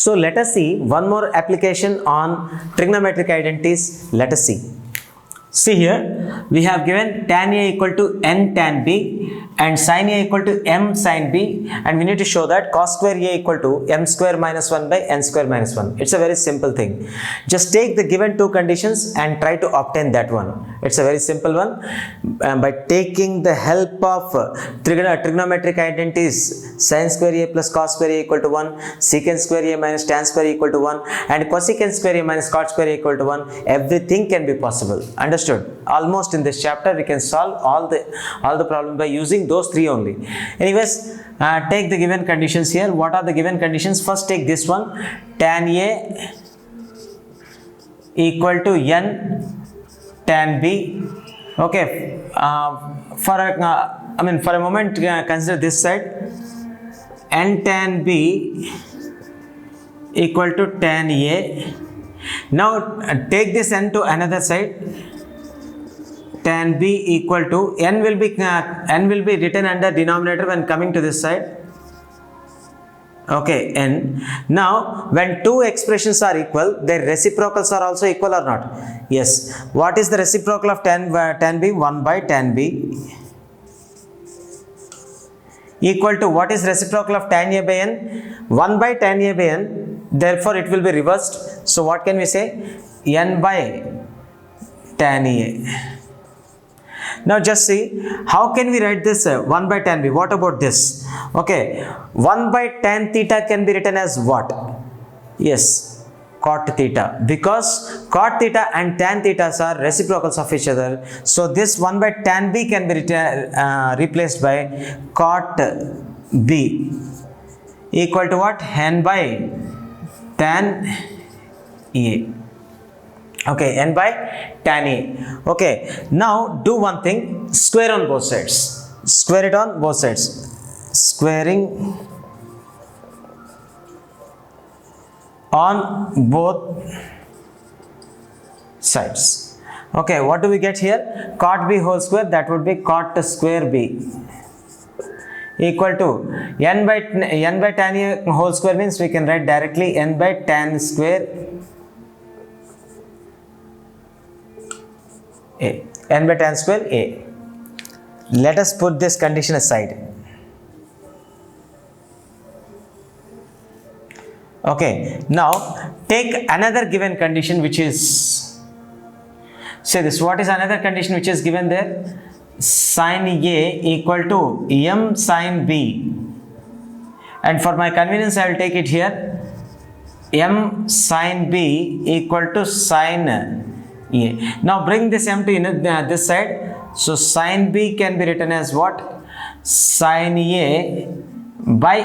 So let us see one more application on trigonometric identities. Let us see. See here, we have given tan A equal to n tan B and sin A equal to m sin B, and we need to show that cos square A equal to m square minus 1 by n square minus 1. It's a very simple thing. Just take the given two conditions and try to obtain that one. It's a very simple one. By taking the help of trigonometric identities, sin square A plus cos square A equal to 1, secant square A minus tan square A equal to 1, and cosecant square A minus cot square A equal to 1, everything can be possible. Understood? Almost in this chapter we can solve all the problem by using those three only. Anyways, take the given conditions here. What are the given conditions? First take this one, tan A equal to n tan B. Okay, for a moment consider this side, n tan B equal to tan A. Now take this n to another side, tan B equal to n will be written under denominator when coming to this side. Okay, n. Now when two expressions are equal, their reciprocals are also equal or not? Yes. What is the reciprocal of tan B? 1 by tan B equal to what is reciprocal of tan A by n? 1 by tan A by n. Therefore it will be reversed. So what can we say? N by tan A. Now just see, how can we write this 1 by tan B? What about this? Okay, 1 by tan theta can be written as what? Yes, cot theta, because cot theta and tan theta are reciprocals of each other. So this 1 by tan B can be replaced by cot B equal to what? N by tan A. Okay, n by tan A. Okay, now do one thing, square on both sides. Square it on both sides. Squaring on both sides. Okay, what do we get here? Cot B whole square, that would be cot square B equal to n by tan A whole square, means we can write directly n by tan square A. N by tan square A. Let us put this condition aside. Okay, now take another given condition, which is, say this, what is another condition which is given there? Sin A equal to m sin B, and for my convenience I will take it here, m sin B equal to sin A. Now bring this m to this side. So sin B can be written as what? Sin A by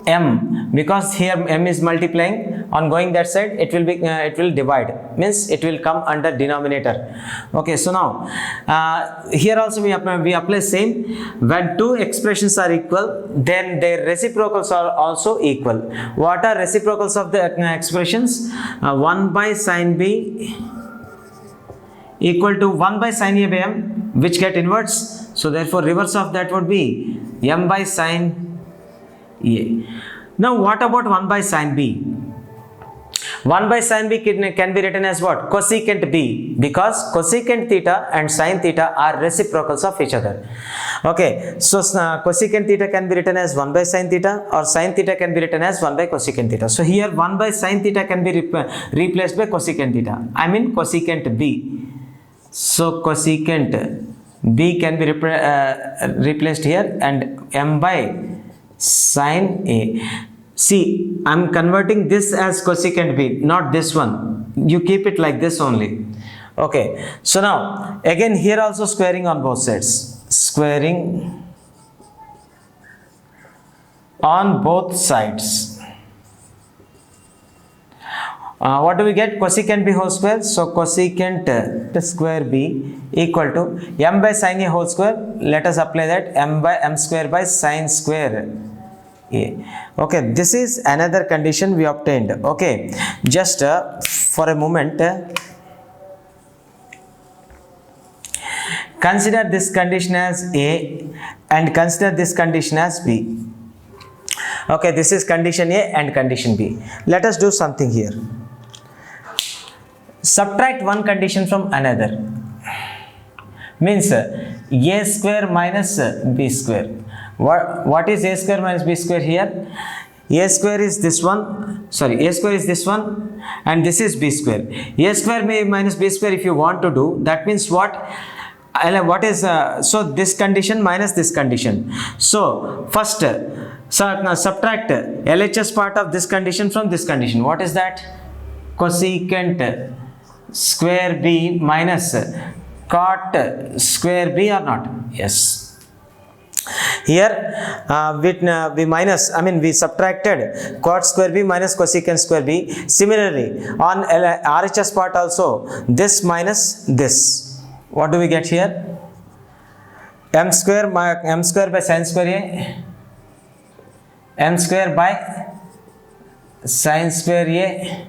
m, because here m is multiplying. On going that side, it will divide, means it will come under denominator. Okay, so now here also we apply same. When two expressions are equal, then their reciprocals are also equal. What are reciprocals of the expressions? 1 by sin B equal to 1 by sin A by m, which get inverse. So therefore reverse of that would be m by sin A. Now what about 1 by sin B? 1 by sin B can be written as what? Cosecant B, because cosecant theta and sin theta are reciprocals of each other. Okay, so cosecant theta can be written as 1 by sin theta, or sin theta can be written as 1 by cosecant theta. So here 1 by sin theta can be replaced by cosecant theta, I mean cosecant B. So cosecant B can be replaced here, and m by sin A. See, I am converting this as cosecant B, not this one. You keep it like this only. Okay, so now again here also squaring on both sides. Squaring on both sides. What do we get? Cosecant B whole square. So cosecant square B equal to m by sin A whole square. Let us apply that, m square by sin square A. Okay, this is another condition we obtained. Okay, just for a moment, consider this condition as A and consider this condition as B. Okay, this is condition A and condition B. Let us do something here. Subtract one condition from another. Means A square minus B square. What is A square minus B square here? A square is this one, sorry, A square is this one and this is B square. A square minus B square, if you want to do, that means what? What is, so this condition minus this condition. So first, subtract LHS part of this condition from this condition. What is that? Cosecant square B minus cot square B or not? Yes. Here we subtracted cot square B minus cosecant square B. Similarly, on RHS part also, this minus this. What do we get here? M square by sin square A, M square by sin square A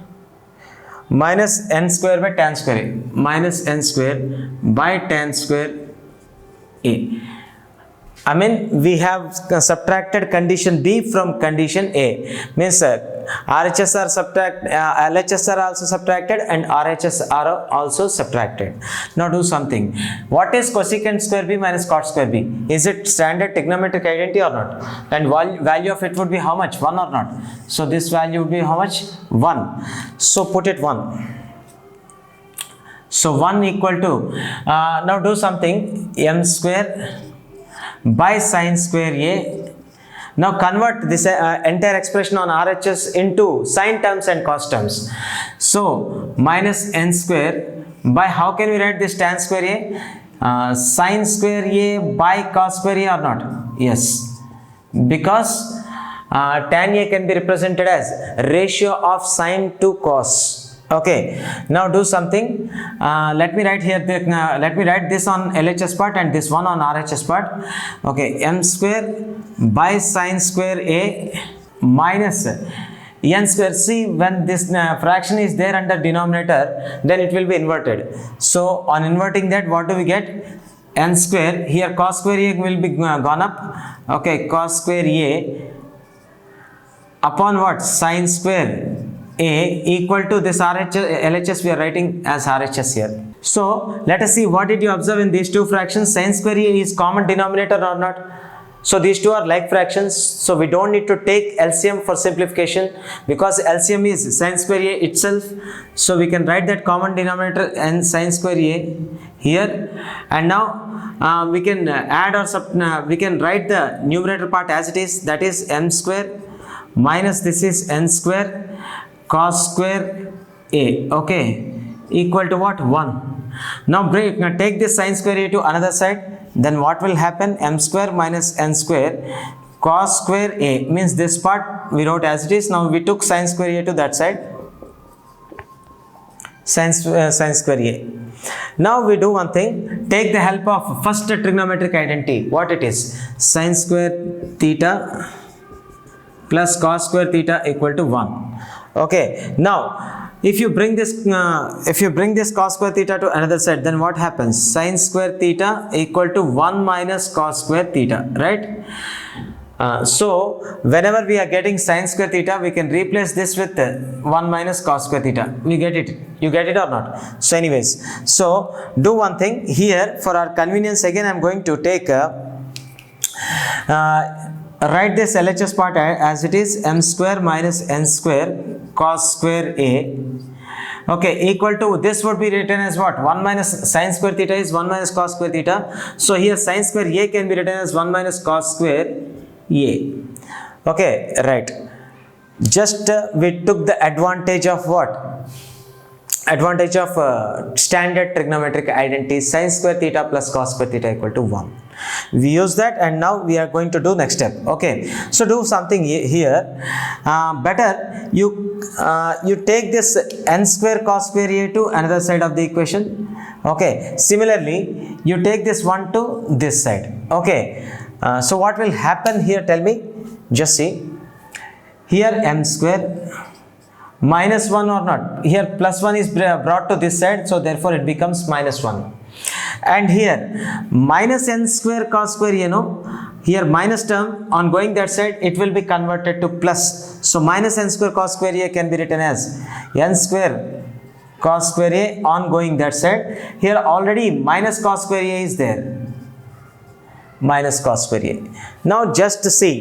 minus N square by tan square A, minus N square by tan square A. We have subtracted condition B from condition A. Means RHS are LHS are also subtracted and RHS are also subtracted. Now do something. What is cosecant square B minus cot square B? Is it standard trigonometric identity or not? And value of it would be how much? 1 or not? So this value would be how much? 1. So put it 1. So 1 equal to, now do something, M square by sin square A. Now convert this entire expression on RHS into sin terms and cos terms. So minus N square by, how can we write this tan square A? Sin square A by cos square A or not? Yes. Because tan A can be represented as ratio of sin to cos. Okay, now do something. Let me write here. Let me write this on LHS part and this one on RHS part. Okay, M square by sin square A minus N square. See, when this fraction is there under denominator, then it will be inverted. So on inverting that, what do we get? N square. Here cos square A will be gone up. Okay, cos square A upon what? Sin square A equal to this LHS we are writing as RHS here. So let us see, what did you observe in these two fractions? Sin square A is common denominator or not? So these two are like fractions. So we don't need to take LCM for simplification because LCM is sin square A itself. So we can write that common denominator and sin square A here. And now we can add or we can write the numerator part as it is, that is M square minus this is N square cos square A, okay, equal to what? 1. Now take this sin square A to another side, then what will happen? M square minus N square cos square A, means this part we wrote as it is. Now we took sin square A to that side, sin square A. Now we do one thing, take the help of first trigonometric identity. What it is? Sin square theta plus cos square theta equal to 1. Okay, now if you bring this cos square theta to another side, then what happens? Sin square theta equal to 1 minus cos square theta, right? So whenever we are getting sin square theta, we can replace this with 1 minus cos square theta. We get it? You get it or not? So anyways, so do one thing here for our convenience. Again, I am going to take write this LHS part as it is, M square minus N square cos square A, okay, equal to, this would be written as what? 1 minus sin square theta is 1 minus cos square theta. So here sin square A can be written as 1 minus cos square A. Okay, right. Just we took the advantage of what? Advantage of standard trigonometric identity, sin square theta plus cos square theta equal to 1. We use that, and now we are going to do next step. Okay, so do something here. Better you take this N square cos square A to another side of the equation. Okay, similarly you take this one to this side. Okay, so what will happen here? Tell me. Just see here, M square minus 1 or not? Here plus 1 is brought to this side, so therefore it becomes minus 1. And here minus N square cos square A, here minus term on going that side, it will be converted to plus. So minus n square cos square a can be written as n square cos square a on going that side. Here already minus cos square a is there, minus cos square a. Now just see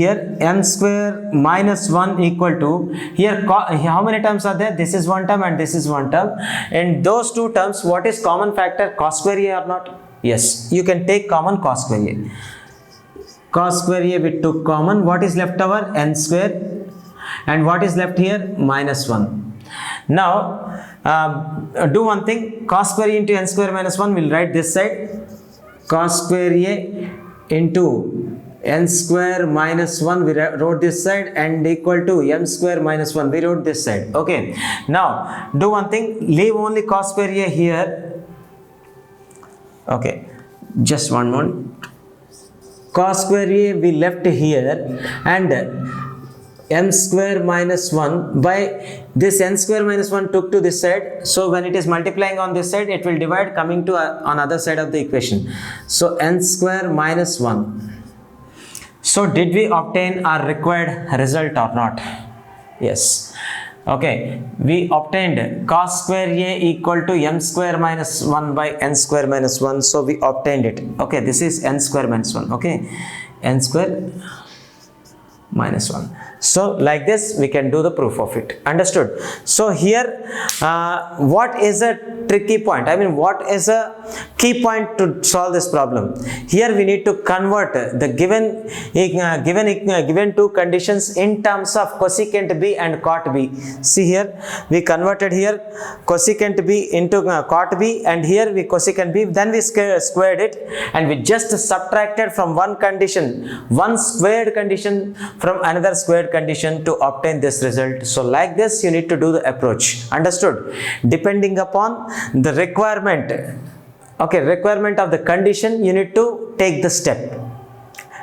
here, m square minus 1 equal to, here how many terms are there? This is one term and this is one term. And those two terms, what is common factor? Cos square a or not? Yes, you can take common cos square a. Cos square a we took common. What is left over? N square. And what is left here? Minus 1. Now do one thing. Cos square a into n square minus 1, we'll write this side. Cos square a into n square minus 1, we wrote this side, and equal to m square minus 1, we wrote this side. Okay, now do one thing, leave only cos square a here. Okay, just one more. Cos square a we left here, and m square minus 1 by this n square minus 1 took to this side. So when it is multiplying on this side, it will divide coming to on other side of the equation. So n square minus 1. So did we obtain our required result or not? Yes. Okay, we obtained cos square a equal to m square minus 1 by n square minus 1. So we obtained it. Okay, this is n square minus 1. Okay, n square minus 1. So like this we can do the proof of it. Understood? So here what is a tricky point? I mean, what is a key point to solve this problem? Here we need to convert the given two conditions in terms of cosecant b and cot b. See here, we converted here cosecant b into cot b, and here we cosecant b, then we squared it, and we just subtracted from one condition, one squared condition from another squared condition to obtain this result. So like this you need to do the approach. Understood? Depending upon the requirement, okay, requirement of the condition, you need to take the step.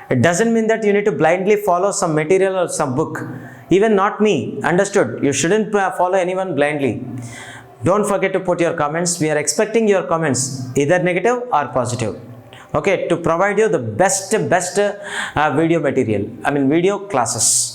It doesn't mean that you need to blindly follow some material or some book. Even not me. Understood? You shouldn't follow anyone blindly. Don't forget to put your comments. We are expecting your comments, either negative or positive. Okay, to provide you the best video material, I mean video classes.